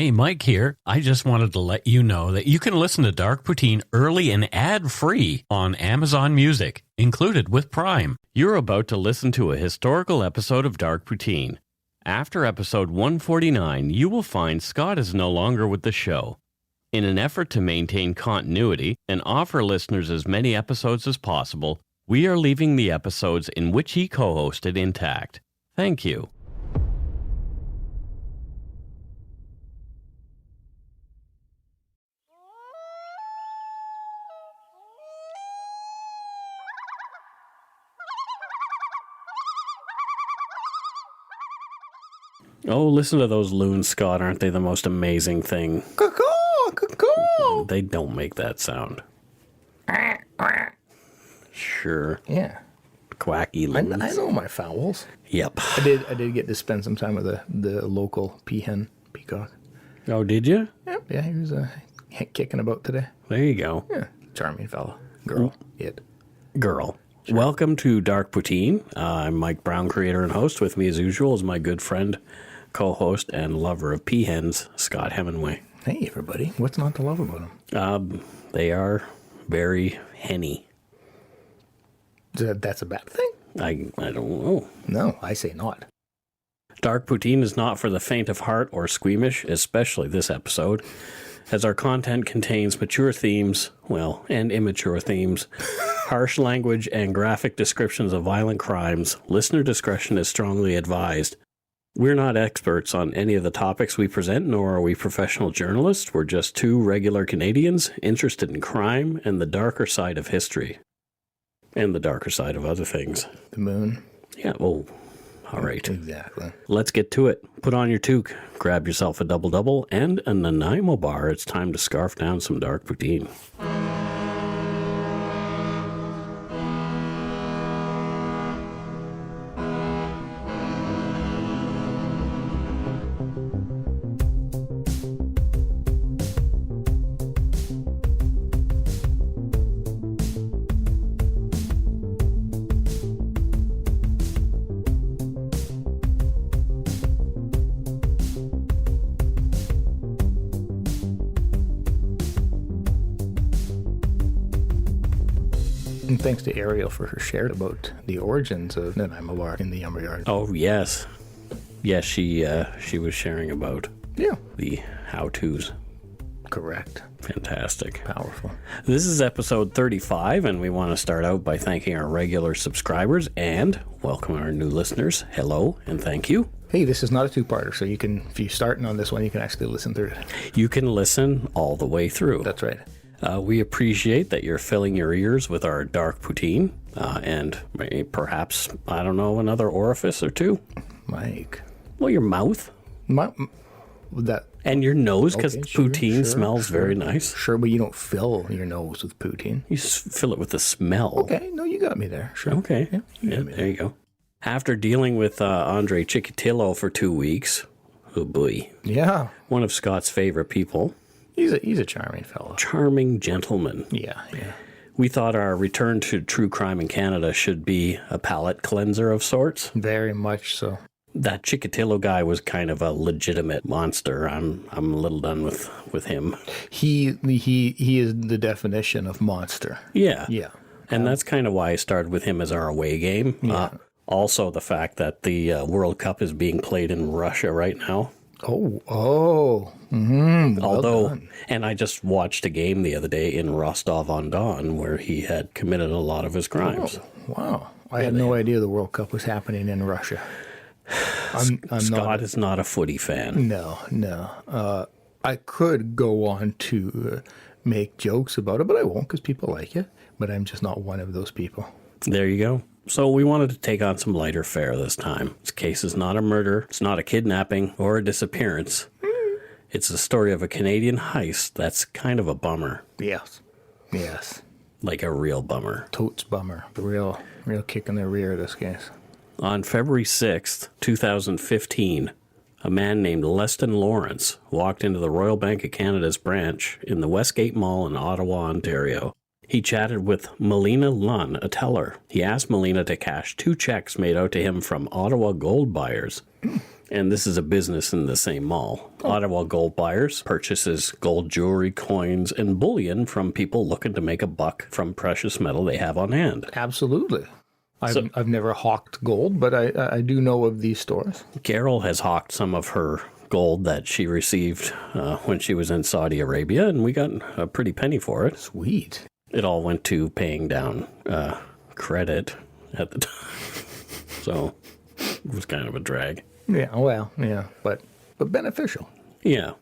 Hey, Mike here. I just wanted to let you know that you can listen to Dark Poutine early and ad-free on Amazon Music, included with Prime. You're about to listen to a historical episode of Dark Poutine. After episode 149, you will find Scott is no longer with the show. In an effort to maintain continuity and offer listeners as many episodes as possible, we are leaving the episodes in which he co-hosted intact. Thank you. Oh, listen to those loons, Scott. Aren't they the most amazing thing? Caw-caw, caw-caw. They don't make that sound. Sure. Yeah. Quacky loons. I know my fowls. Yep. I did get to spend some time with the local peacock. Oh, did you? Yep. Yeah, he was kicking about today. There you go. Yeah. Charming fella. Girl. Girl. Sure. Welcome to Dark Poutine. I'm Mike Brown, creator and host. With me, as usual, is my good friend, co-host, and lover of peahens, Scott Hemingway. Hey, everybody. What's not to love about them? They are very henny. That's a bad thing? I don't know. No, I say not. Dark Poutine is not for the faint of heart or squeamish, especially this episode, as our content contains mature themes, and immature themes, harsh language, and graphic descriptions of violent crimes. Listener discretion is strongly advised. We're not experts on any of the topics we present, nor are we professional journalists. We're just two regular Canadians interested in crime and the darker side of history. And the darker side of other things. The moon. Yeah, all right. Exactly. Let's get to it. Put on your toque, grab yourself a double-double, and a Nanaimo bar. It's time to scarf down some Dark Poutine. And thanks to Ariel for her share about the origins of Nanaimo Bar in the Lumberyard. Oh, yes. Yes, she was sharing about the how-tos. Correct. Fantastic. Powerful. This is episode 35, and we want to start out by thanking our regular subscribers and welcome our new listeners. Hello, and thank you. Hey, this is not a two-parter, so you can, if you're starting on this one, you can actually listen through it. You can listen all the way through. That's right. We appreciate that you're filling your ears with our Dark Poutine, and perhaps, I don't know, another orifice or two. Mike. Well, your mouth. And your nose, because poutine smells very nice. Sure, but you don't fill your nose with poutine. You just fill it with the smell. Okay, no, you got me there. Sure. Okay. Yeah, there you go. After dealing with Andre Chikatilo for 2 weeks, oh boy. Yeah. One of Scott's favorite people. He's a charming fellow. Charming gentleman. Yeah. We thought our return to true crime in Canada should be a palate cleanser of sorts. Very much so. That Chikatilo guy was kind of a legitimate monster. I'm a little done with him. He is the definition of monster. Yeah. Yeah. And that's kind of why I started with him as our away game. Yeah. Also, the fact that the World Cup is being played in Russia right now. Oh. Although, and I just watched a game the other day in Rostov-on-Don where he had committed a lot of his crimes. Oh, wow. I had no idea the World Cup was happening in Russia. Scott is not a footy fan. No. I could go on to make jokes about it, but I won't because people like it. But I'm just not one of those people. There you go. So we wanted to take on some lighter fare this time. This case is not a murder, it's not a kidnapping or a disappearance. It's the story of a Canadian heist that's kind of a bummer. Yes. Like a real bummer. Totes bummer. Real kick in the rear, this case. On February 6th, 2015, a man named Leston Lawrence walked into the Royal Bank of Canada's branch in the Westgate Mall in Ottawa, Ontario. He chatted with Melina Lunn, a teller. He asked Melina to cash 2 checks made out to him from Ottawa gold buyers. And this is a business in the same mall. Ottawa Gold Buyers purchases gold jewelry, coins, and bullion from people looking to make a buck from precious metal they have on hand. Absolutely. I've never hawked gold, but I do know of these stores. Carol has hawked some of her gold that she received when she was in Saudi Arabia, and we got a pretty penny for it. Sweet. It all went to paying down credit at the time. So it was kind of a drag. Yeah, well, yeah, but beneficial. Yeah.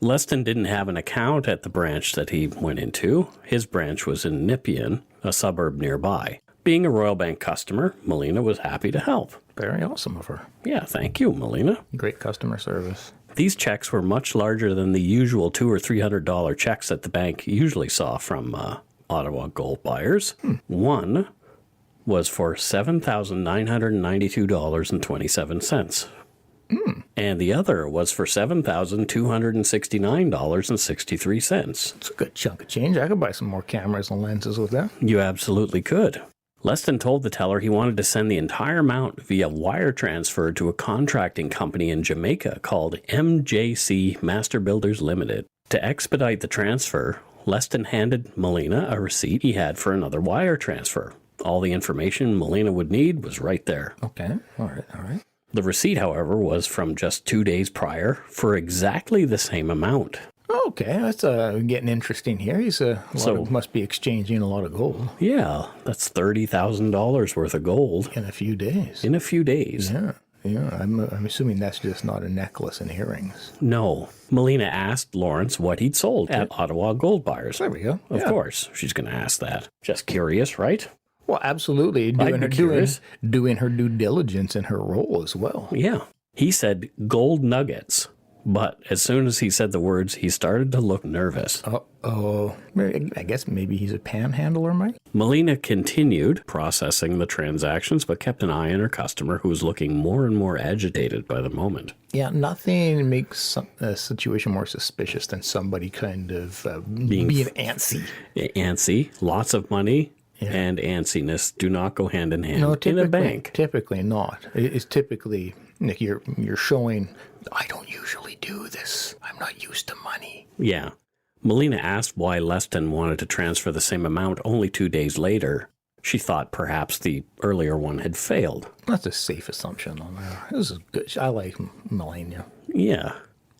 Leston didn't have an account at the branch that he went into. His branch was in Nepean, a suburb nearby. Being a Royal Bank customer, Melina was happy to help. Very awesome of her. Yeah, thank you, Melina. Great customer service. These checks were much larger than the usual $200 or $300 checks that the bank usually saw from Ottawa Gold Buyers. One was for $7,992.27. And the other was for $7,269.63. It's a good chunk of change. I could buy some more cameras and lenses with that. You absolutely could. Leston told the teller he wanted to send the entire amount via wire transfer to a contracting company in Jamaica called MJC Master Builders Limited. To expedite the transfer, Leston handed Melina a receipt he had for another wire transfer. All the information Melina would need was right there. Okay, all right. The receipt, however, was from just 2 days prior for exactly the same amount. Okay, that's getting interesting here. Must be exchanging a lot of gold. Yeah, that's $30,000 worth of gold. In a few days. In a few days. Yeah. I'm assuming that's just not a necklace and earrings. No. Melina asked Lawrence what he'd sold at Ottawa Gold Buyers. There we go. Of course, she's going to ask that. Just curious, right? Well, absolutely. Doing her due diligence in her role as well. Yeah. He said gold nuggets. But as soon as he said the words, he started to look nervous. Uh-oh. I guess maybe he's a panhandler, Mike? Melina continued processing the transactions, but kept an eye on her customer, who was looking more and more agitated by the moment. Yeah, nothing makes a situation more suspicious than somebody kind of being antsy. Antsy, lots of money, and antsiness do not go hand in hand in a bank. Typically not. It's typically, Nick, you're showing, I don't usually do this. I'm not used to money. Yeah. Melina asked why Leston wanted to transfer the same amount only 2 days later. She thought perhaps the earlier one had failed. That's a safe assumption on that. This is good. I like Melina. Yeah.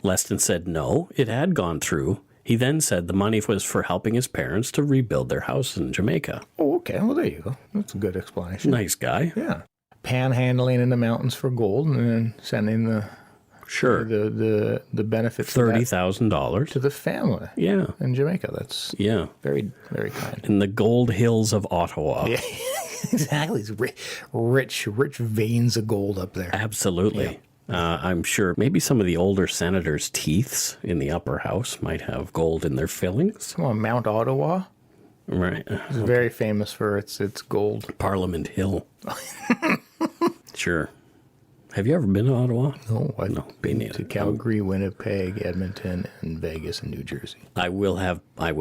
Leston said no, it had gone through. He then said the money was for helping his parents to rebuild their house in Jamaica. Oh, okay. Well, there you go. That's a good explanation. Nice guy. Yeah. Panhandling in the mountains for gold and then sending the benefits $30,000 to the family. Yeah. In Jamaica. That's very, very kind. In the gold hills of Ottawa. Yeah. Exactly. It's rich veins of gold up there. Absolutely. Yeah. I'm sure maybe some of the older senators' teeths in the upper house might have gold in their fillings. Come on, Mount Ottawa. Right. It's very famous for its gold. Parliament Hill. Sure. Have you ever been to Ottawa? No, I've been to Calgary, Winnipeg, Edmonton, and Vegas and New Jersey. I will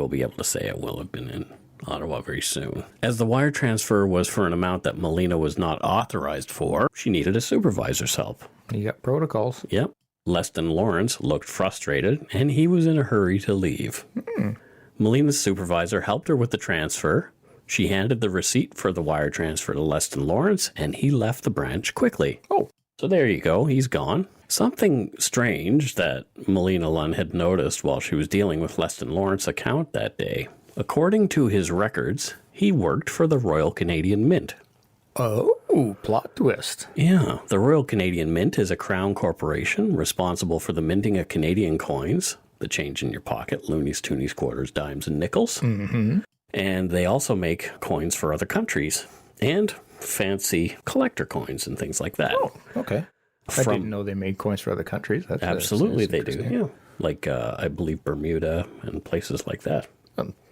be able to say I will have been in Ottawa very soon. As the wire transfer was for an amount that Melina was not authorized for, she needed a supervisor's help. You got protocols. Yep. Leston Lawrence looked frustrated, and he was in a hurry to leave. Melina's supervisor helped her with the transfer. She handed the receipt for the wire transfer to Leston Lawrence, and he left the branch quickly. Oh. So there you go. He's gone. Something strange that Melina Lund had noticed while she was dealing with Leston Lawrence's account that day. According to his records, he worked for the Royal Canadian Mint. Oh, plot twist. Yeah. The Royal Canadian Mint is a crown corporation responsible for the minting of Canadian coins, the change in your pocket, loonies, toonies, quarters, dimes, and nickels. Mm-hmm. And they also make coins for other countries and fancy collector coins and things like that. Oh, okay. I didn't know they made coins for other countries. Absolutely, they do. Yeah, like I believe Bermuda and places like that.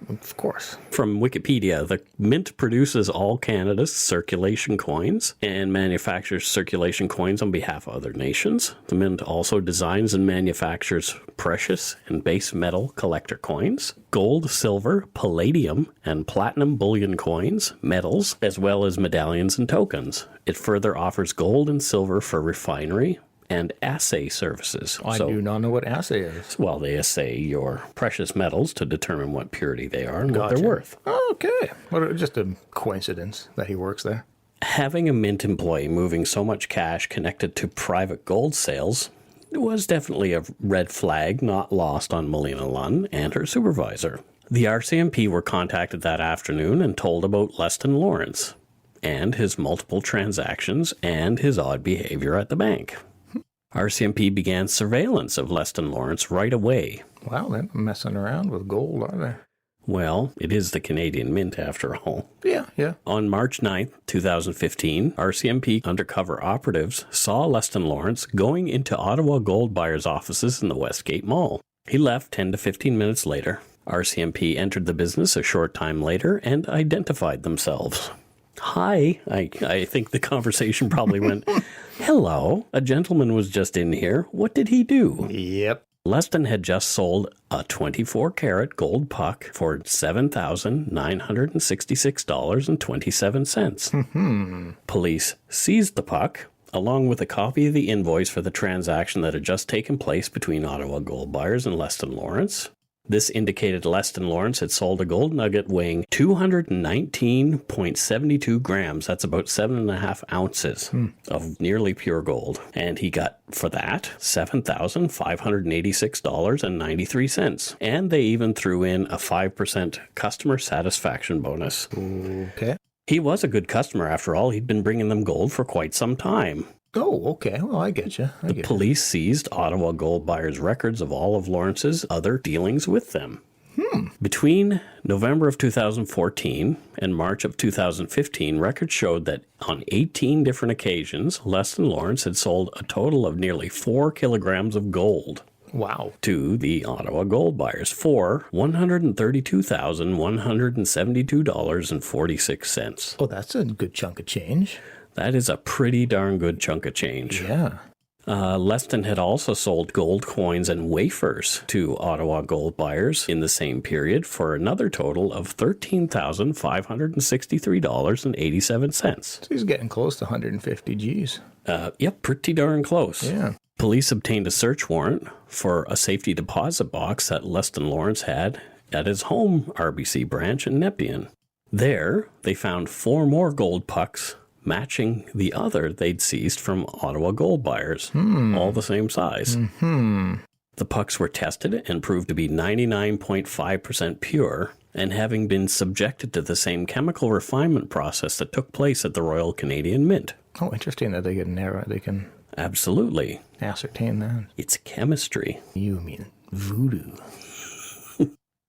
Of course. From Wikipedia, the Mint produces all Canada's circulation coins and manufactures circulation coins on behalf of other nations. The Mint also designs and manufactures precious and base metal collector coins, gold, silver, palladium, and platinum bullion coins, medals, as well as medallions and tokens. It further offers gold and silver for refinery and assay services. I do not know what assay is. Well, they assay your precious metals to determine what purity they are and what Gotcha. they're worth. Okay. Well, just a coincidence that he works there. Having a mint employee moving so much cash connected to private gold sales was definitely a red flag not lost on Melina Lunn and her supervisor. The RCMP were contacted that afternoon and told about Leston Lawrence and his multiple transactions and his odd behavior at the bank. RCMP began surveillance of Leston Lawrence right away. Wow, they're not messing around with gold, are they? Well, it is the Canadian Mint after all. Yeah. On March 9th, 2015, RCMP undercover operatives saw Leston Lawrence going into Ottawa gold buyers' offices in the Westgate Mall. He left 10 to 15 minutes later. RCMP entered the business a short time later and identified themselves. Hi, I think the conversation probably went, hello, a gentleman was just in here. What did he do? Yep. Leston had just sold a 24-karat gold puck for $7,966.27. Police seized the puck, along with a copy of the invoice for the transaction that had just taken place between Ottawa gold buyers and Leston Lawrence. This indicated Leston Lawrence had sold a gold nugget weighing 219.72 grams. That's about 7.5 ounces of nearly pure gold. And he got, for that, $7,586.93. And they even threw in a 5% customer satisfaction bonus. Okay. He was a good customer, after all. He'd been bringing them gold for quite some time. Oh, okay. Well, I get you. The police seized Ottawa gold buyers' records of all of Lawrence's other dealings with them. Between November of 2014 and March of 2015, records showed that on 18 different occasions, Leston Lawrence had sold a total of nearly 4 kilograms of gold. Wow. To the Ottawa gold buyers for $132,172.46. Oh, that's a good chunk of change. That is a pretty darn good chunk of change. Yeah. Leston had also sold gold coins and wafers to Ottawa gold buyers in the same period for another total of $13,563.87. So he's getting close to 150 G's. Yep, pretty darn close. Yeah. Police obtained a search warrant for a safety deposit box that Leston Lawrence had at his home RBC branch in Nepean. There, they found 4 more gold pucks matching the other they'd seized from Ottawa gold buyers, all the same size. The pucks were tested and proved to be 99.5% pure, and having been subjected to the same chemical refinement process that took place at the Royal Canadian Mint. Oh, interesting that they can Absolutely. ascertain that. It's chemistry. You mean voodoo.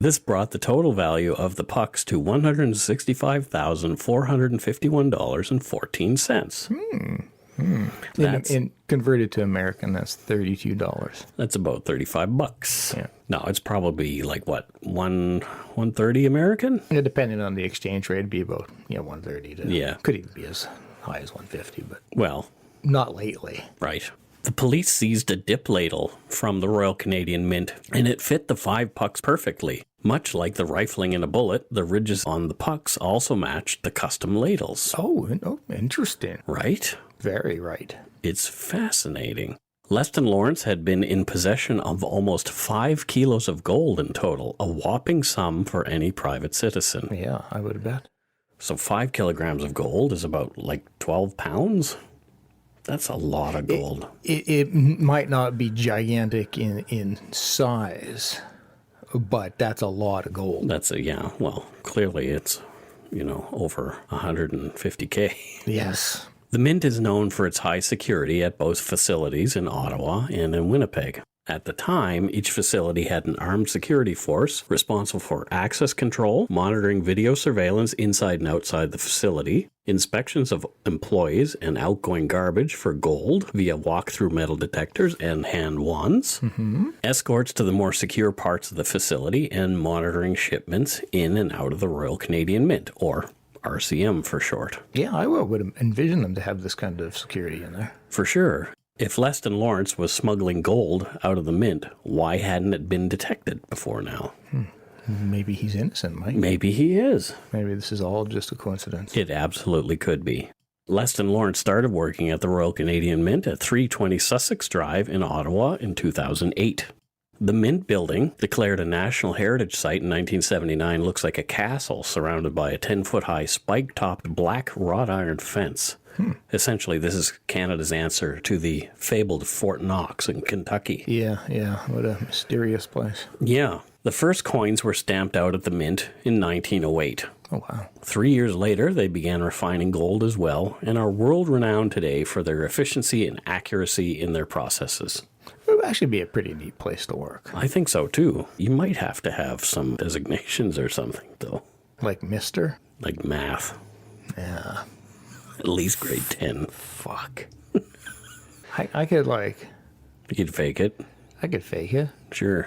This brought the total value of the pucks to $165,451.14. In converted to American, that's $32. That's about $35. Yeah. No, it's probably like what, 130 American? Depending on the exchange rate, it'd be about 130 to could even be as high as 150, but Well, not lately. right. The police seized a dip ladle from the Royal Canadian Mint, and it fit the 5 pucks perfectly. Much like the rifling in a bullet, the ridges on the pucks also matched the custom ladles. Oh, interesting. Right? Very right. It's fascinating. Leston Lawrence had been in possession of almost 5 kilos of gold in total, a whopping sum for any private citizen. Yeah, I would bet. So 5 kilograms of gold is about like 12 pounds? That's a lot of gold. It might not be gigantic in size, but that's a lot of gold. That's well, clearly it's, over 150K. Yes. The Mint is known for its high security at both facilities in Ottawa and in Winnipeg. At the time, each facility had an armed security force responsible for access control, monitoring video surveillance inside and outside the facility, inspections of employees and outgoing garbage for gold via walk-through metal detectors and hand wands, escorts to the more secure parts of the facility, and monitoring shipments in and out of the Royal Canadian Mint, or RCM for short. Yeah, I would envision them to have this kind of security in there. For sure. If Leston Lawrence was smuggling gold out of the Mint, why hadn't it been detected before now? Maybe he's innocent, Mike. Maybe he is. Maybe this is all just a coincidence. It absolutely could be. Leston Lawrence started working at the Royal Canadian Mint at 320 Sussex Drive in Ottawa in 2008. The Mint building, declared a National Heritage Site in 1979, looks like a castle surrounded by a 10-foot-high spike-topped black wrought iron fence. Essentially, this is Canada's answer to the fabled Fort Knox in Kentucky. Yeah. What a mysterious place. Yeah. The first coins were stamped out at the Mint in 1908. Oh, wow. 3 years later, they began refining gold as well and are world-renowned today for their efficiency and accuracy in their processes. It would actually be a pretty neat place to work. I think so, too. You might have to have some designations or something, though. Like Mister? Like math. Yeah. At least grade 10. Fuck. I could, like... You could fake it. I could fake it. Sure.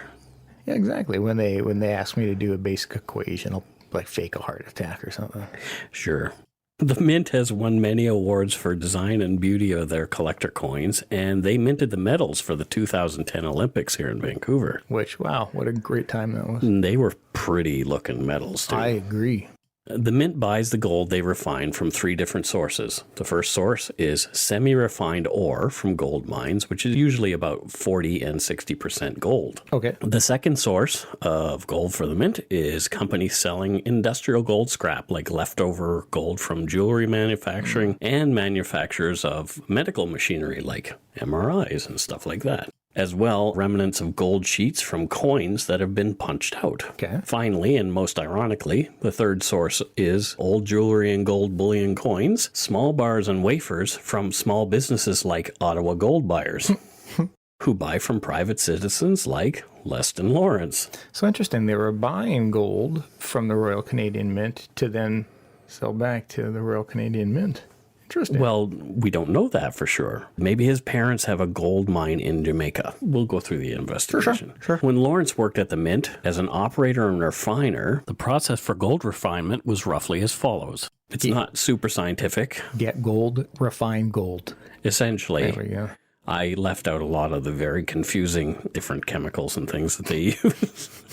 Yeah, exactly. When they ask me to do a basic equation, I'll, like, fake a heart attack or something. Sure. The Mint has won many awards for design and beauty of their collector coins, and they minted the medals for the 2010 Olympics here in Vancouver. Which, wow, what a great time that was. And they were pretty looking medals, too. I agree. The Mint buys the gold they refine from 3 different sources. The first source is semi-refined ore from gold mines, which is usually about 40 and 60% gold. Okay. The second source of gold for the Mint is companies selling industrial gold scrap, like leftover gold from jewelry manufacturing and manufacturers of medical machinery, like MRIs and stuff like that. As well, remnants of gold sheets from coins that have been punched out. Okay. Finally, and most ironically, the third source is old jewelry and gold bullion coins, small bars and wafers from small businesses like Ottawa Gold Buyers, who buy from private citizens like Leston Lawrence. So interesting. They were buying gold from the Royal Canadian Mint to then sell back to the Royal Canadian Mint. Interesting. Well, we don't know that for sure. Maybe his parents have a gold mine in Jamaica. We'll go through the investigation. Sure. When Lawrence worked at the Mint as an operator and refiner, the process for gold refinement was roughly as follows. It's not super scientific. Get gold, refine gold. Essentially, There we go. I left out a lot of the very confusing different chemicals and things that they use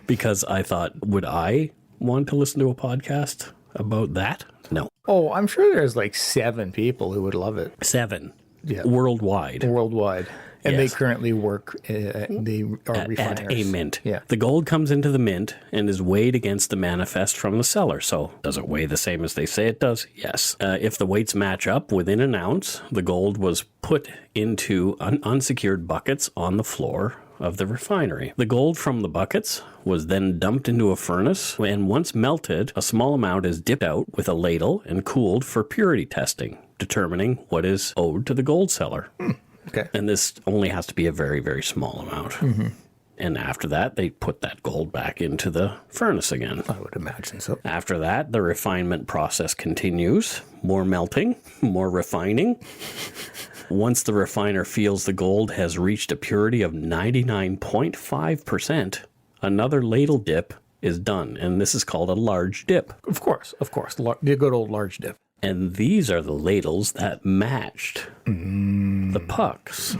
because I thought, would I want to listen to a podcast about that? No. Oh, I'm sure there's like 7 people who would love it. 7. Yeah. Worldwide. Worldwide. And Yes. they currently work, they are refiners. At a mint. Yeah. The gold comes into the mint and is weighed against the manifest from the seller. So does it weigh the same as they say it does? Yes. If the weights match up within an ounce, the gold was put into unsecured buckets on the floor of the refinery. The gold from the buckets was then dumped into a furnace, and once melted, a small amount is dipped out with a ladle and cooled for purity testing, determining what is owed to the gold seller. Okay. And this only has to be a very, very small amount. Mm-hmm. And after that, they put that gold back into the furnace again. I would imagine so. After that, the refinement process continues. More melting, more refining. Once the refiner feels the gold has reached a purity of 99.5%, another ladle dip is done. And this is called a large dip. Of course. The good old large dip. And these are the ladles that matched the pucks.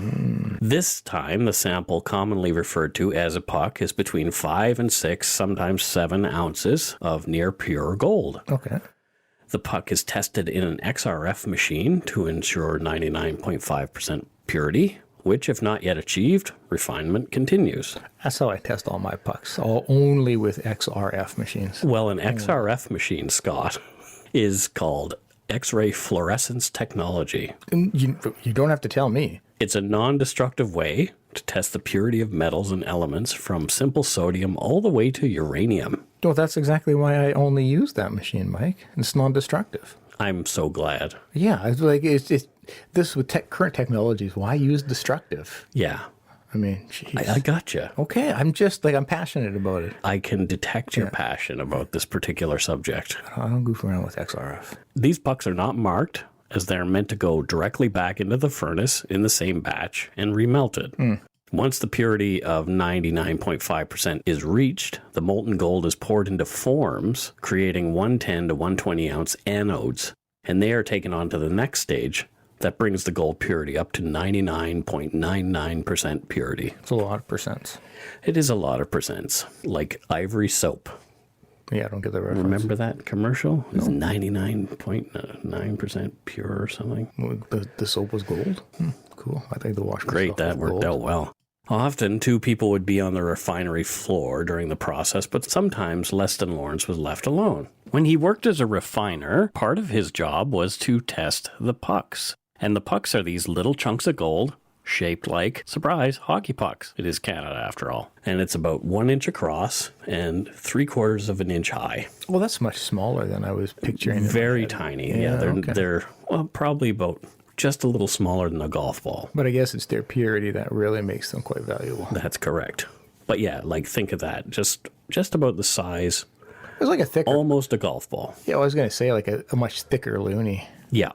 This time, the sample commonly referred to as a puck is between 5 and 6, sometimes 7 ounces of near pure gold. Okay. The puck is tested in an XRF machine to ensure 99.5% purity, which, if not yet achieved, refinement continues. That's how I test all my pucks. Only with XRF machines. Well, an XRF machine, Scott, is called X-ray fluorescence technology. You don't have to tell me. It's a non-destructive way to test the purity of metals and elements from simple sodium all the way to uranium. Well, that's exactly why I only use that machine, Mike. It's non-destructive. I'm so glad. Yeah, it's like this with current technologies. Why use destructive? Yeah, I mean, jeez. I gotcha. Okay, I'm passionate about it. I can detect your passion about this particular subject. I don't goof around with XRF. These pucks are not marked, as they're meant to go directly back into the furnace in the same batch and remelted. Once the purity of 99.5% is reached, the molten gold is poured into forms, creating 110 to 120 ounce anodes, and they are taken on to the next stage that brings the gold purity up to 99.99% purity. It's a lot of percents. It is a lot of percents, like ivory soap. Yeah, I don't get the reference. Remember that commercial? It was 99.9% pure or something. Well, the soap was gold? Cool. I think the wash Great, that worked out well. Often, two people would be on the refinery floor during the process, but sometimes Leston Lawrence was left alone. When he worked as a refiner, part of his job was to test the pucks. And the pucks are these little chunks of gold shaped like, surprise, hockey pucks. It is Canada after all. And it's about 1 inch across and 3/4 of an inch high. Well, that's much smaller than I was picturing. Very tiny. Yeah, they're probably about just a little smaller than a golf ball. But I guess it's their purity that really makes them quite valuable. That's correct. But yeah, like think of that. Just about the size. It was like a thicker. Almost a golf ball. Yeah, I was going to say like a much thicker loonie. Yeah.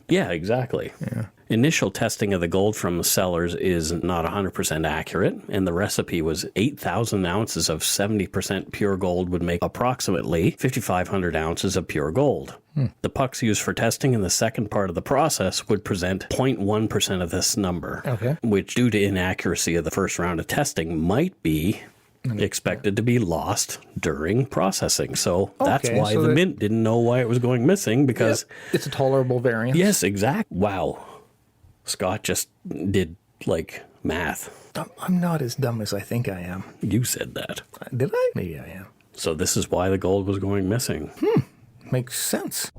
Yeah, exactly. Yeah. Initial testing of the gold from the cellars is not 100% accurate, and the recipe was 8,000 ounces of 70% pure gold would make approximately 5,500 ounces of pure gold. The pucks used for testing in the second part of the process would present 0.1% of this number, which, due to inaccuracy of the first round of testing, might be expected to be lost during processing. So that's why the mint didn't know why it was going missing, because it's a tolerable variance. Yes, exactly. Wow. Scott just did, like, math. I'm not as dumb as I think I am. You said that. Did I? Maybe I am. So this is why the gold was going missing. Makes sense.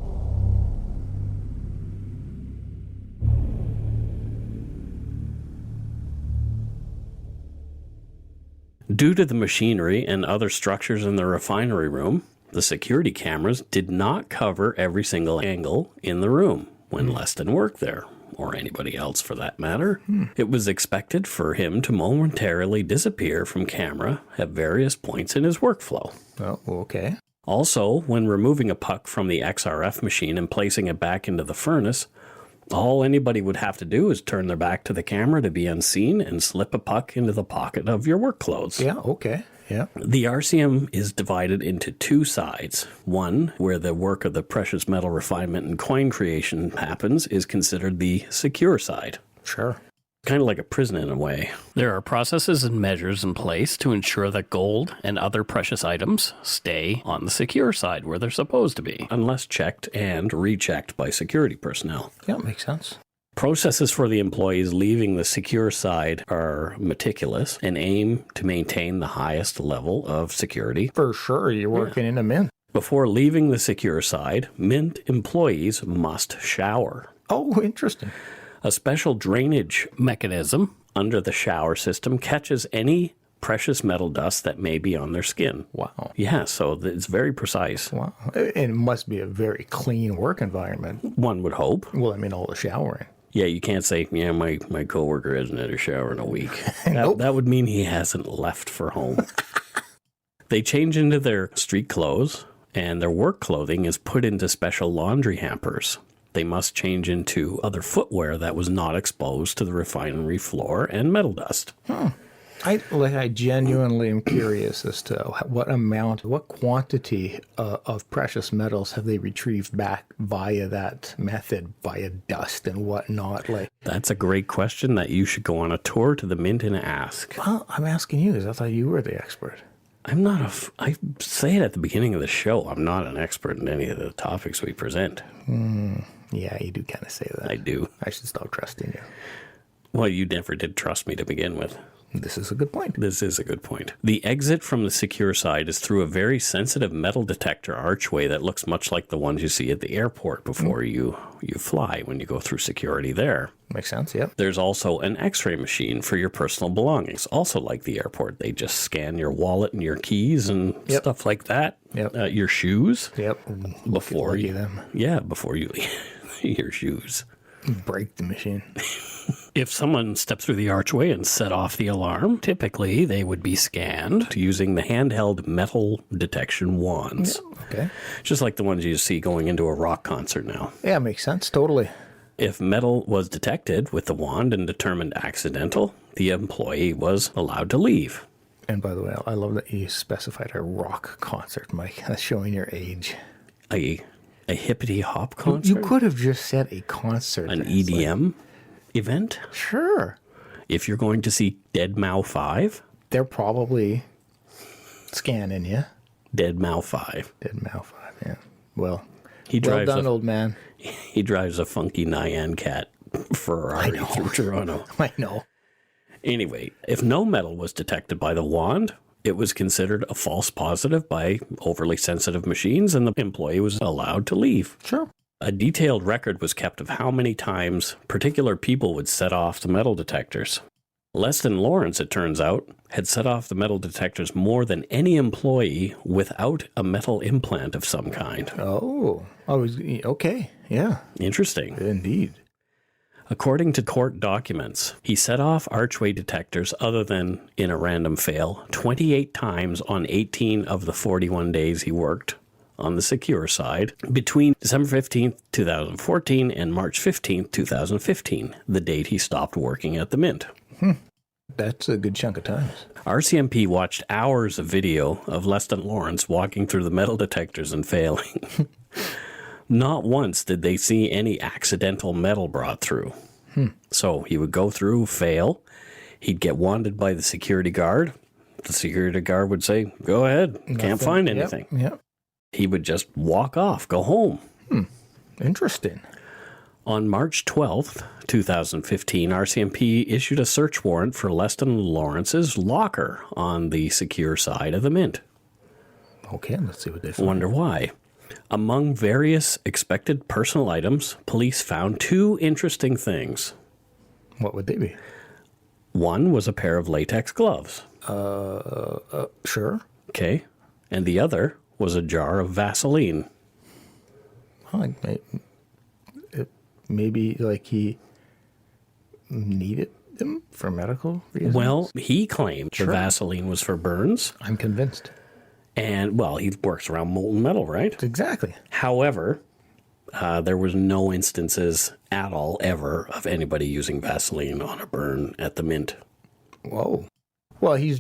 Due to the machinery and other structures in the refinery room, the security cameras did not cover every single angle in the room when Leston worked there, or anybody else for that matter. It was expected for him to momentarily disappear from camera at various points in his workflow. Oh, okay. Also, when removing a puck from the XRF machine and placing it back into the furnace, all anybody would have to do is turn their back to the camera to be unseen and slip a puck into the pocket of your work clothes. Yeah, okay. Yeah. The RCM is divided into two sides. One, where the work of the precious metal refinement and coin creation happens, is considered the secure side. Sure. Kind of like a prison in a way. There are processes and measures in place to ensure that gold and other precious items stay on the secure side where they're supposed to be, unless checked and rechecked by security personnel. Yeah, makes sense. Processes for the employees leaving the secure side are meticulous and aim to maintain the highest level of security. For sure, you're working in a mint. Before leaving the secure side, mint employees must shower. Oh, interesting. A special drainage mechanism under the shower system catches any precious metal dust that may be on their skin. Wow. Yeah, so it's very precise. Wow. And it must be a very clean work environment. One would hope. Well, I mean, all the showering. Yeah, you can't say, yeah, my coworker hasn't had a shower in a week. Nope. That would mean he hasn't left for home. They change into their street clothes, and their work clothing is put into special laundry hampers. They must change into other footwear that was not exposed to the refinery floor and metal dust. I genuinely am curious as to what quantity of precious metals have they retrieved back via that method, via dust and whatnot. That's a great question that you should go on a tour to the mint and ask. Well, I'm asking you because I thought you were the expert. I'm not I say it at the beginning of the show. I'm not an expert in any of the topics we present. Yeah, you do kind of say that. I do. I should stop trusting you. Well, you never did trust me to begin with. This is a good point. This is a good point. The exit from the secure side is through a very sensitive metal detector archway that looks much like the ones you see at the airport before you fly when you go through security there. Makes sense, yep. There's also an x-ray machine for your personal belongings, also like the airport. They just scan your wallet and your keys and stuff like that. Yep. Your shoes. Yep. Before you them. Yeah, before you leave your shoes. Break the machine. If someone stepped through the archway and set off the alarm, typically they would be scanned using the handheld metal detection wands. Yeah, okay. Just like the ones you see going into a rock concert now. Yeah, makes sense. Totally. If metal was detected with the wand and determined accidental, the employee was allowed to leave. And by the way, I love that you specified a rock concert, Mike. That's showing your age. A hippity hop concert? You could have just said a concert. An EDM event? Sure. If you're going to see Dead Mau 5? They're probably scanning you. Dead Mal 5. Dead Mal 5, yeah. Well, He well drives done, old man. He drives a funky Nyan Cat Ferrari through Toronto. I know. Anyway, if no metal was detected by the wand, it was considered a false positive by overly sensitive machines, and the employee was allowed to leave. Sure. A detailed record was kept of how many times particular people would set off the metal detectors. Leston Lawrence, it turns out, had set off the metal detectors more than any employee without a metal implant of some kind. Oh, okay. Yeah. Interesting. Indeed. According to court documents, he set off archway detectors other than in a random fail 28 times on 18 of the 41 days he worked on the secure side between December 15th, 2014 and March 15th, 2015, the date he stopped working at the Mint. That's a good chunk of times. RCMP watched hours of video of Leston Lawrence walking through the metal detectors and failing. Not once did they see any accidental metal brought through. So he would go through, fail. He'd get wanded by the security guard. The security guard would say, "Go ahead, can't find anything." Yep. He would just walk off, go home. Interesting. On March 12th, 2015, RCMP issued a search warrant for Leston Lawrence's locker on the secure side of the Mint. Okay, let's see what they find. Wonder why. Among various expected personal items, police found two interesting things. What would they be? One was a pair of latex gloves. Sure. Okay. And the other was a jar of Vaseline. Well, maybe like he needed them for medical reasons? Well, he claimed the Vaseline was for burns. I'm convinced. And, well, he works around molten metal, right? Exactly. However, there was no instances at all ever of anybody using Vaseline on a burn at the Mint. Whoa. Well, he's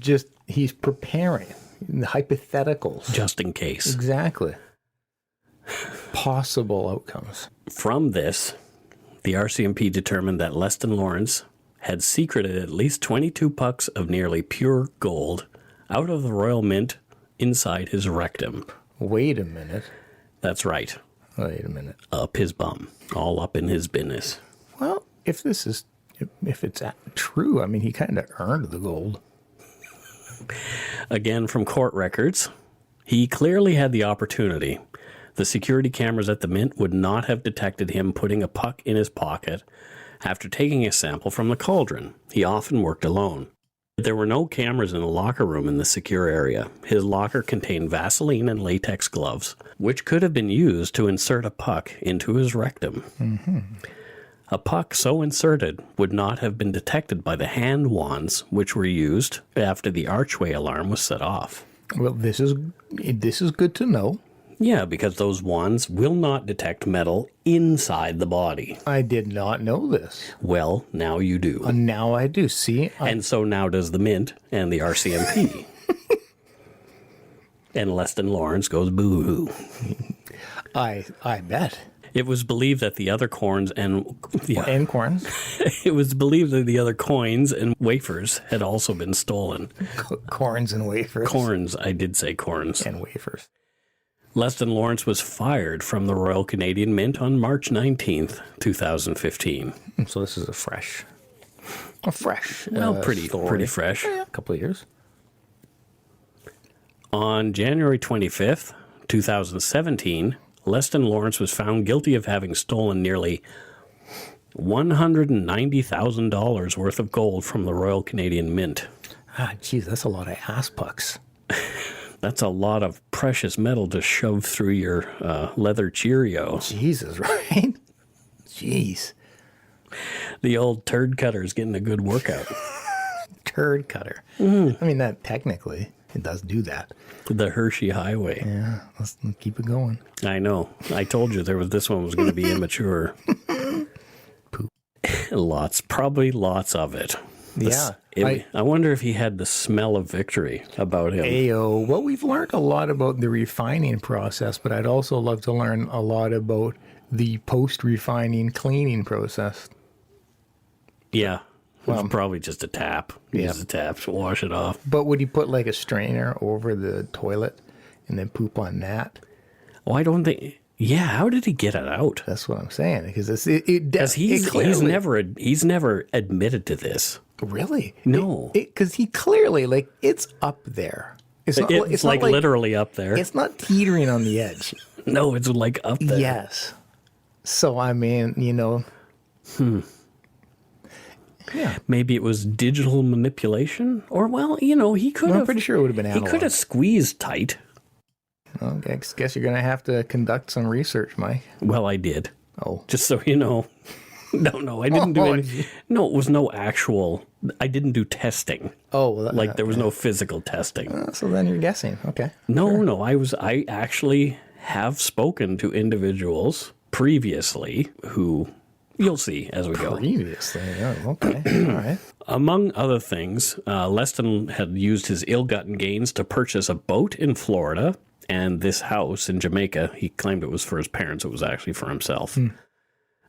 preparing hypotheticals. Just in case. Exactly. Possible outcomes. From this, the RCMP determined that Leston Lawrence had secreted at least 22 pucks of nearly pure gold out of the Royal Mint inside his rectum. Wait a minute. That's right. Wait a minute. Up his bum. All up in his business. Well, if it's true, I mean, he kind of earned the gold. Again, from court records, he clearly had the opportunity. The security cameras at the Mint would not have detected him putting a puck in his pocket after taking a sample from the cauldron. He often worked alone. There were no cameras in the locker room in the secure area. His locker contained Vaseline and latex gloves, which could have been used to insert a puck into his rectum. Mm-hmm. A puck so inserted would not have been detected by the hand wands, which were used after the archway alarm was set off. Well, this is good to know. Yeah, because those wands will not detect metal inside the body. I did not know this. Well, now you do. Now I do. See? And so now does the Mint and the RCMP. And Leston Lawrence goes boo-hoo. I bet. It was believed that the other corns and corns. it was believed that the other coins and wafers had also been stolen. Corns and wafers. Corns, I did say corns. And wafers. Leston Lawrence was fired from the Royal Canadian Mint on March 19th, 2015. So this is a fresh pretty fresh. Yeah, a couple of years. On January 25th, 2017, Leston Lawrence was found guilty of having stolen nearly $190,000 worth of gold from the Royal Canadian Mint. Geez, that's a lot of ass pucks. That's a lot of precious metal to shove through your leather Cheerio. Jesus, right? Jeez. The old turd cutter's getting a good workout. Turd cutter. Mm. I mean, that technically, it does do that. The Hershey Highway. Yeah, let's keep it going. I know. I told you this one was going to be immature. Poop. Probably lots of it. Yeah. I wonder if he had the smell of victory about him. Ayo. Well, we've learned a lot about the refining process, but I'd also love to learn a lot about the post-refining cleaning process. Yeah. It's probably just a tap. Use a tap to wash it off. But would he put like a strainer over the toilet and then poop on that. Oh, I don't think. Yeah, how did he get it out? That's what I'm saying. Because He's never admitted to this. Really? No. Because he clearly, like, it's up there. It's not like literally up there. It's not teetering on the edge. No, it's like up there. Yes. So, I mean, Yeah. Maybe it was digital manipulation? Or, well, he could have... I'm pretty sure it would have been analog. He could have squeezed tight. Well, I guess you're going to have to conduct some research, Mike. Well, I did. Oh. Just so you know. No, I didn't do anything. No, it was no actual... I didn't do testing. Oh. There was no physical testing. So then you're guessing. Okay. No, sure. No. I actually have spoken to individuals previously who... You'll see as we go. Previously, oh, okay. All right. Among other things, Leston had used his ill-gotten gains to purchase a boat in Florida and this house in Jamaica. He claimed it was for his parents. It was actually for himself.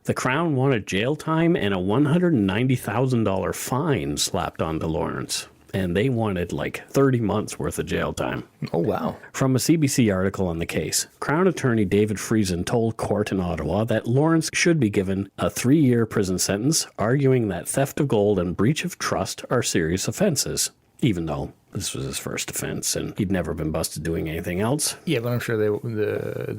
The Crown wanted jail time and a $190,000 fine slapped onto Lawrence. And they wanted like 30 months worth of jail time. Oh, wow. From a CBC article on the case, Crown Attorney David Friesen told court in Ottawa that Lawrence should be given a 3-year prison sentence, arguing that theft of gold and breach of trust are serious offenses, even though this was his first offense and he'd never been busted doing anything else. Yeah, but I'm sure they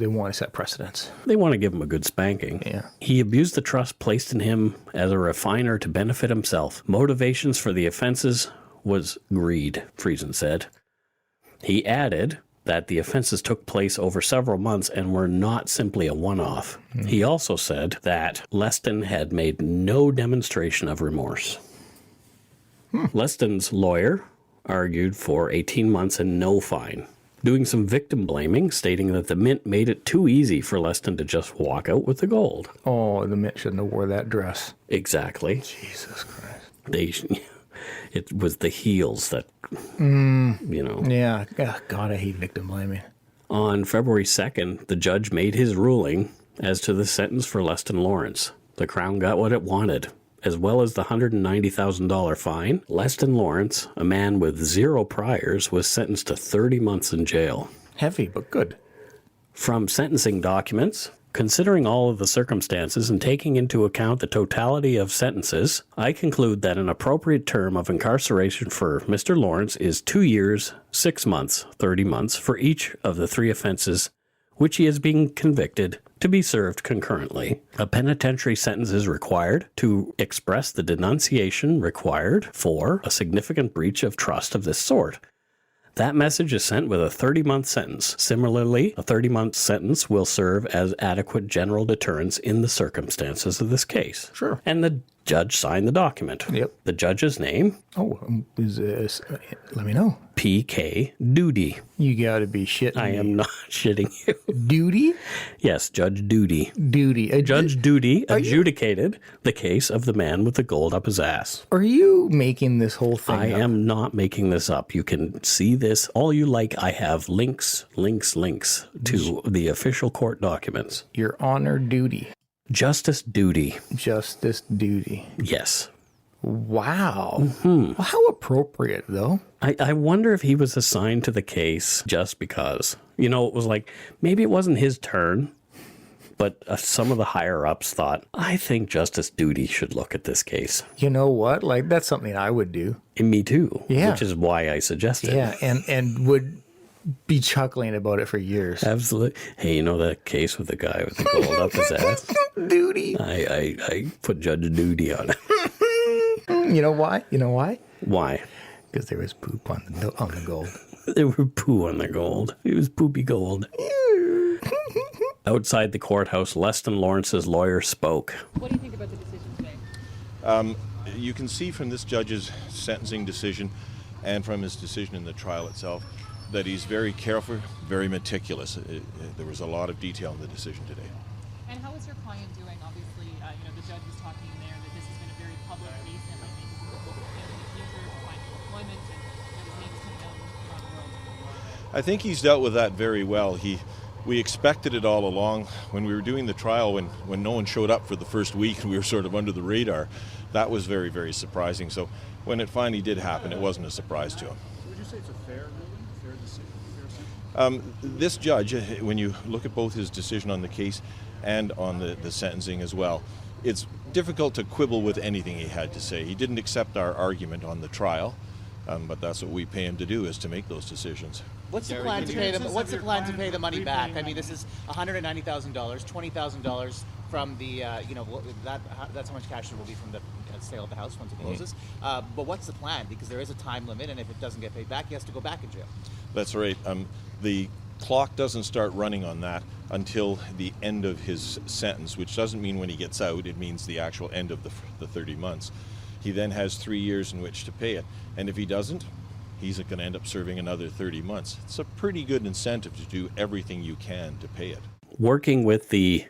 want to set precedents. They want to give him a good spanking. Yeah. He abused the trust placed in him as a refiner to benefit himself. Motivations for the offenses was greed, Friesen said. He added that the offenses took place over several months and were not simply a one-off. He also said that Leston had made no demonstration of remorse. Leston's lawyer argued for 18 months and no fine, doing some victim blaming, stating that the Mint made it too easy for Leston to just walk out with the gold. Oh, the Mint shouldn't have wore that dress. Exactly. Jesus Christ. It was the heels that, Yeah. God, I hate victim blaming. On February 2nd, the judge made his ruling as to the sentence for Leston Lawrence. The Crown got what it wanted. As well as the $190,000 fine, Leston Lawrence, a man with 0 priors, was sentenced to 30 months in jail. Heavy, but good. From sentencing documents, considering all of the circumstances and taking into account the totality of sentences, I conclude that an appropriate term of incarceration for Mr. Lawrence is 2 years, 6 months, 30 months for each of the 3 offenses which he is being convicted, to be served concurrently. A penitentiary sentence is required to express the denunciation required for a significant breach of trust of this sort. That message is sent with a 30-month sentence. Similarly, a 30-month sentence will serve as adequate general deterrence in the circumstances of this case. Sure. And the judge signed the document. Yep. The judge's name? Oh, let me know. P.K. Doody. You gotta be shitting I me. am not shitting you. Duty? Yes, Judge Doody. Duty. Judge Doody adjudicated the case of the man with the gold up his ass. Are you making this whole thing I up? am not making this up. You can see this. All you like, I have links to the official court documents. Your honor duty. Justice Doody. Justice duty. Yes. Wow. Well, how appropriate, though. I wonder if he was assigned to the case just because. It was like, maybe it wasn't his turn, but some of the higher-ups thought, I think Justice Doody should look at this case. You know what? Like, that's something I would do. And me too. Yeah. Which is why I suggested. Yeah, and would be chuckling about it for years. Absolutely. Hey, that case with the guy with the gold up his ass? Duty. I put Judge Doody on it. You know why? Why? Because there was poop on the gold. There were poo on the gold. It was poopy gold. Outside the courthouse, Leston Lawrence's lawyer spoke. What do you think about the decision today? You can see from this judge's sentencing decision and from his decision in the trial itself that he's very careful, very meticulous. There was a lot of detail in the decision today. And how is your client doing? Obviously, the judge was talking in there that this has been a very public case and might make people look in the future to find employment and his name's coming out around the world. I think he's dealt with that very well. We expected it all along. When we were doing the trial, when no one showed up for the first week, we were sort of under the radar. That was very, very surprising. So when it finally did happen, it wasn't a surprise to him. Would you say it's a fair ruling, fair decision, fair sentence? This judge, when you look at both his decision on the case and on the sentencing as well, it's difficult to quibble with anything he had to say. He didn't accept our argument on the trial, but that's what we pay him to do, is to make those decisions. What's the plan to pay them? What's the plan to pay the money back? I mean, this is $190,000, $20,000 from the that's how much cash there will be from the sale of the house once it closes. But what's the plan? Because there is a time limit, and if it doesn't get paid back, he has to go back in jail. That's right. The clock doesn't start running on that until the end of his sentence, which doesn't mean when he gets out. It means the actual end of the 30 months. He then has 3 years in which to pay it. And if he doesn't, he's going to end up serving another 30 months. It's a pretty good incentive to do everything you can to pay it. Working with the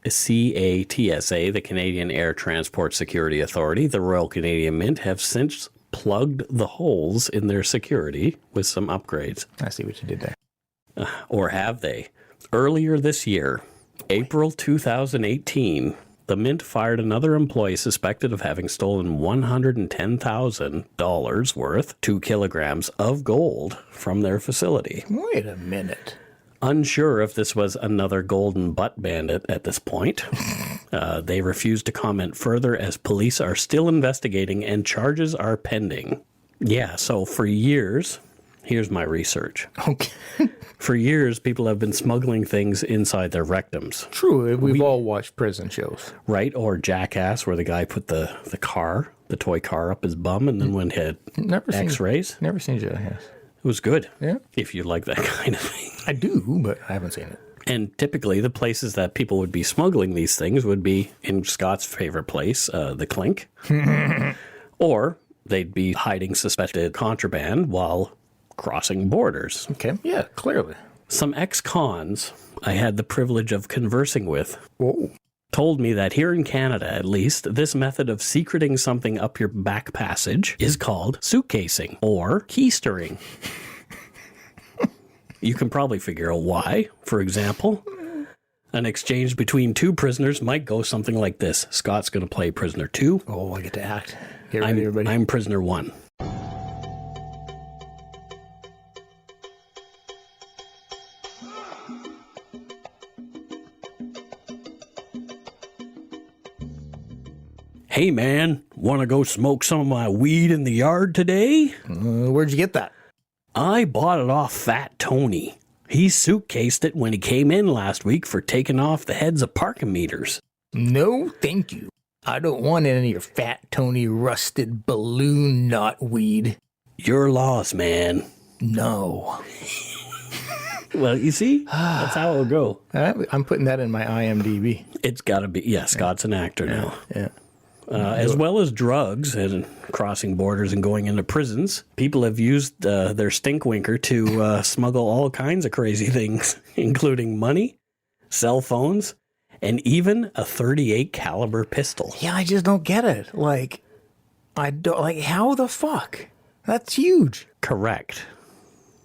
CATSA, the Canadian Air Transport Security Authority, the Royal Canadian Mint have since plugged the holes in their security with some upgrades. I see what you did there. Or have they? Earlier this year, April 2018, the Mint fired another employee suspected of having stolen $110,000 worth, 2 kilograms of gold from their facility. Wait a minute. Unsure if this was another golden butt bandit at this point. They refused to comment further as police are still investigating and charges are pending. Yeah, so for years, here's my research. Okay. For years, people have been smuggling things inside their rectums. True, we've all watched prison shows. Right? Or Jackass, where the guy put the toy car up his bum and then went had x-rays. Never seen Jackass. It was good. Yeah. If you like that kind of thing. I do, but I haven't seen it. And typically the places that people would be smuggling these things would be in Scott's favorite place, the Clink. Or they'd be hiding suspected contraband while crossing borders. Okay, yeah, clearly. Some ex-cons I had the privilege of conversing with Whoa. told me that here in Canada, at least, this method of secreting something up your back passage is called suitcasing or keystering. You can probably figure out why. For example, an exchange between two prisoners might go something like this. Scott's going to play prisoner 2. Oh, I get to act. Get ready, everybody. I'm prisoner 1. Hey man, want to go smoke some of my weed in the yard today? Where'd you get that? I bought it off Fat Tony. He suitcased it when he came in last week for taking off the heads of parking meters. No, thank you. I don't want any of your Fat Tony rusted balloon knot weed. Your loss, man. No. Well, you see, that's how it'll go. I'm putting that in my IMDb. It's got to be, yeah, Scott's an actor now. Yeah. As well as drugs and crossing borders and going into prisons, people have used their stinkwinker to smuggle all kinds of crazy things, including money, cell phones, and even a .38 caliber pistol. Yeah, I just don't get it. How the fuck? That's huge. Correct.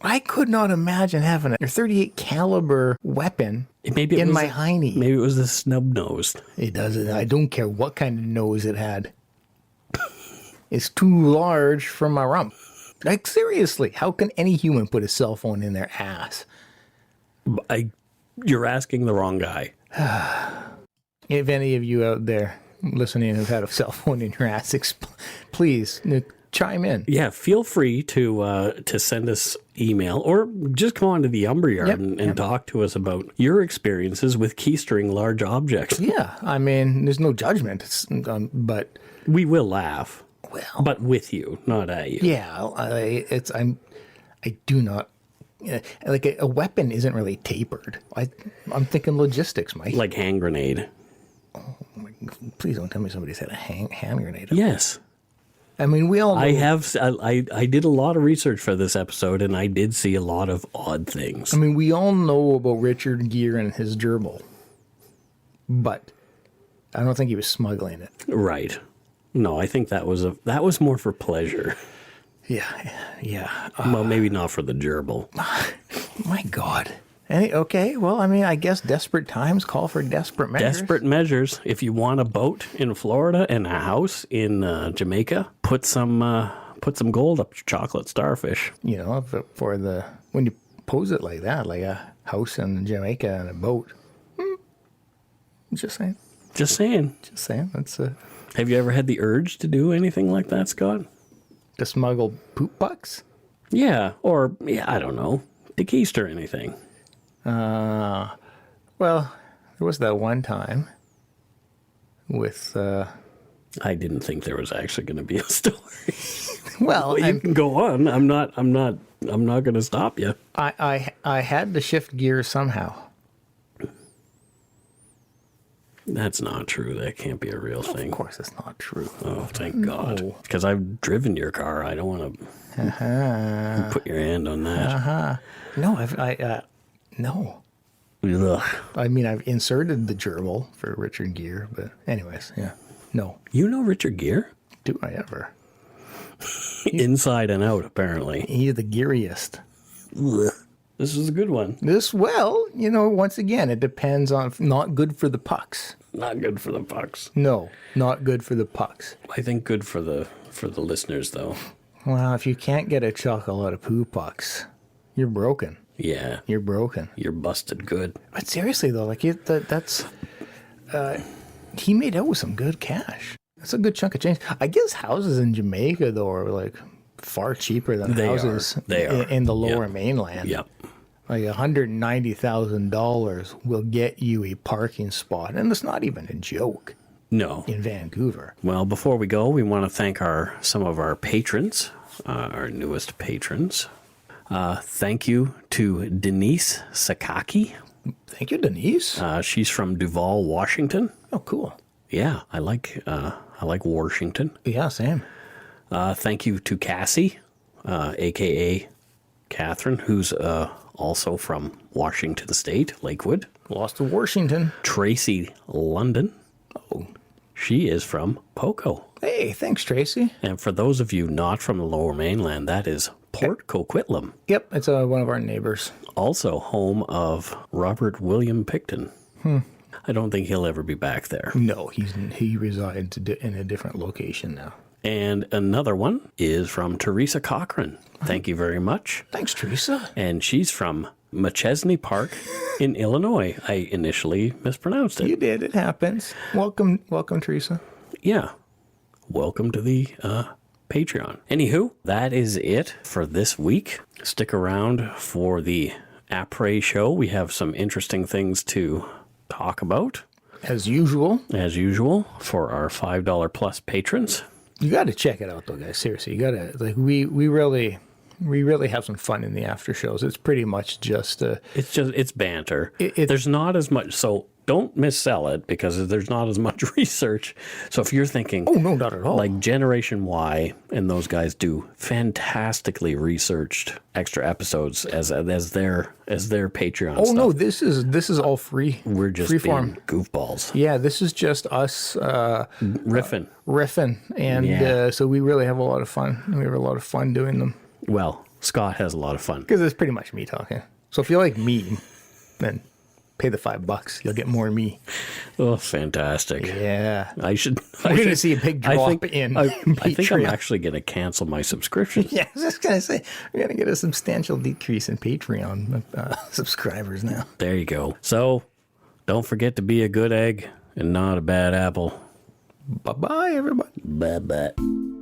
I could not imagine having a .38 caliber weapon in my hiney. Maybe it was the snub-nosed. It doesn't. I don't care what kind of nose it had. It's too large for my rump. Like, seriously, how can any human put a cell phone in their ass? You're asking the wrong guy. If any of you out there listening have had a cell phone in your ass, please chime in. Yeah, feel free to send us email or just come on to the Umber Yard and talk to us about your experiences with keystering large objects. Yeah, I mean, there's no judgment, but we will laugh. Well, but with you, not at you. Yeah, I do not. Like a weapon isn't really tapered. I'm thinking logistics, Mike. Like hand grenade. Oh my! Please don't tell me somebody's had a hand grenade. Yes. I mean, we all know. I did a lot of research for this episode, and I did see a lot of odd things. I mean, we all know about Richard Gere and his gerbil, but I don't think he was smuggling it. Right. No, I think that was more for pleasure. Yeah. Well, maybe not for the gerbil. My God. Okay, well, I mean, I guess desperate times call for desperate measures. Desperate measures. If you want a boat in Florida and a house in Jamaica, put some gold up your chocolate starfish. You know, for when you pose it like that, like a house in Jamaica and a boat. Just saying. Just saying. Just saying. That's Have you ever had the urge to do anything like that, Scott? to smuggle poop bucks. Yeah, or I don't know, to keister anything. Well, there was that one time with. I didn't think there was actually going to be a story. Well, You can go on. I'm not going to stop you. I had to shift gears somehow. That's not true. That can't be a real thing. Of course, it's not true. Oh, thank God. Because I've driven your car. I don't want to put your hand on that. No, no. Ugh. I mean, I've inserted the gerbil for Richard Gere, but anyways, yeah. No. You know Richard Gere? Do I ever? Inside and out, apparently. He's the geariest. Ugh. This is a good one. Once again, it depends on not good for the pucks. Not good for the pucks. No, not good for the pucks. I think good for the listeners, though. Well, if you can't get a chuckle out of poo pucks, you're broken. Yeah. You're broken. You're busted good. But seriously, though, like he made out with some good cash. That's a good chunk of change. I guess houses in Jamaica, though, are like far cheaper than houses in the lower mainland. Yep. Like $190,000 will get you a parking spot, and it's not even a joke No. in Vancouver. Well, before we go, we want to thank some of our patrons, our newest patrons. Thank you to Denise Sakaki. Thank you, Denise. She's from Duval, Washington. Oh, cool. Yeah, I like Washington. Yeah, same. Thank you to Cassie, a.k.a. Catherine, who's also from Washington State, Lakewood. Lost to Washington. Tracy London. Oh. She is from Poco. Hey, thanks, Tracy. And for those of you not from the Lower Mainland, that is Port Coquitlam. Yep, it's one of our neighbors. Also home of Robert William Picton. I don't think he'll ever be back there. No, he resides in a different location now. And another one is from Teresa Cochran. Thank you very much. Thanks, Teresa. And she's from McChesney Park in Illinois. I initially mispronounced it. You did. It happens. Welcome, Teresa. Yeah. Welcome to the Patreon. Anywho, that is it for this week. Stick around for the après show. We have some interesting things to talk about. As usual, for our $5 plus patrons. you got to check it out, though, guys. Seriously, you got to we really have some fun in the after shows. It's pretty much just it's banter. There's not as much, so don't missell it because there's not as much research. So if you're thinking, oh no, not at all. Like Generation Y and those guys do fantastically researched extra episodes as their Patreon. Oh stuff. no, this is all free. We're just freeform being goofballs. Yeah, this is just us riffing. And so we really have a lot of fun. We have a lot of fun doing them. Well, Scott has a lot of fun. Because it's pretty much me talking. So if you like me, then pay the $5. You'll get more of me. Oh, fantastic. Yeah. We're going to see a big drop in I think I'm Patreon. actually going to cancel my subscription. Yeah, I was just going to say, we're going to get a substantial decrease in Patreon subscribers now. There you go. So, don't forget to be a good egg and not a bad apple. Bye-bye, everybody. Bye-bye.